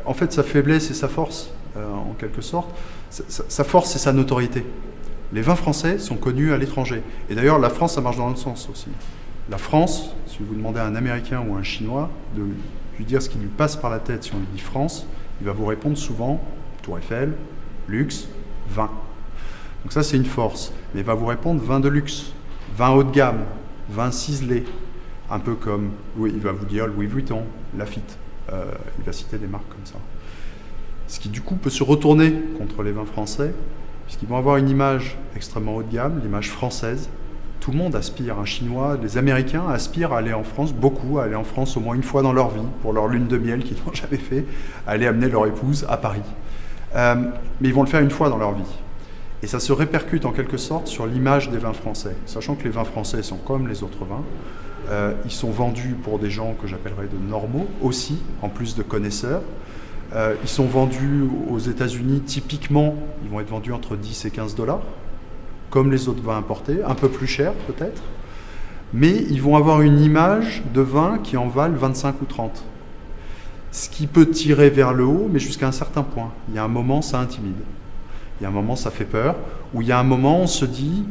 en fait, sa faiblesse et sa force, en quelque sorte. Sa force, c'est sa notoriété. Les vins français sont connus à l'étranger. Et d'ailleurs, la France, ça marche dans l'autre sens aussi. La France, si vous demandez à un Américain ou à un Chinois de lui dire ce qui lui passe par la tête si on lui dit France, il va vous répondre souvent Tour Eiffel, luxe, vin. Donc ça, c'est une force. Mais il va vous répondre vin de luxe, vin haut de gamme, vin ciselé. Un peu comme, oui, il va vous dire Louis Vuitton, Lafite. Il va citer des marques comme ça. Ce qui, du coup, peut se retourner contre les vins français, puisqu'ils vont avoir une image extrêmement haut de gamme, l'image française. Tout le monde aspire, un Chinois, les Américains aspirent à aller en France, beaucoup, à aller en France au moins une fois dans leur vie, pour leur lune de miel qu'ils n'ont jamais fait, à aller amener leur épouse à Paris. Mais ils vont le faire une fois dans leur vie. Et ça se répercute en quelque sorte sur l'image des vins français, sachant que les vins français sont comme les autres vins. Ils sont vendus pour des gens que j'appellerais de normaux aussi, en plus de connaisseurs. Ils sont vendus aux États-Unis, typiquement, ils vont être vendus entre 10 et 15 $, comme les autres vins importés, un peu plus cher peut-être, mais ils vont avoir une image de vin qui en valent 25 ou 30. Ce qui peut tirer vers le haut, mais jusqu'à un certain point. Il y a un moment, ça intimide. Il y a un moment, ça fait peur, ou il y a un moment, on se dit,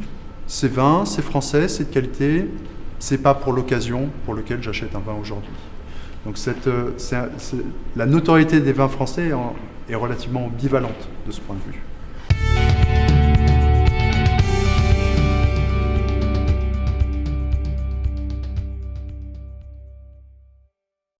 ces vins, c'est français, c'est de qualité, c'est pas pour l'occasion pour lequel j'achète un vin aujourd'hui. Donc la notoriété des vins français est relativement ambivalente de ce point de vue.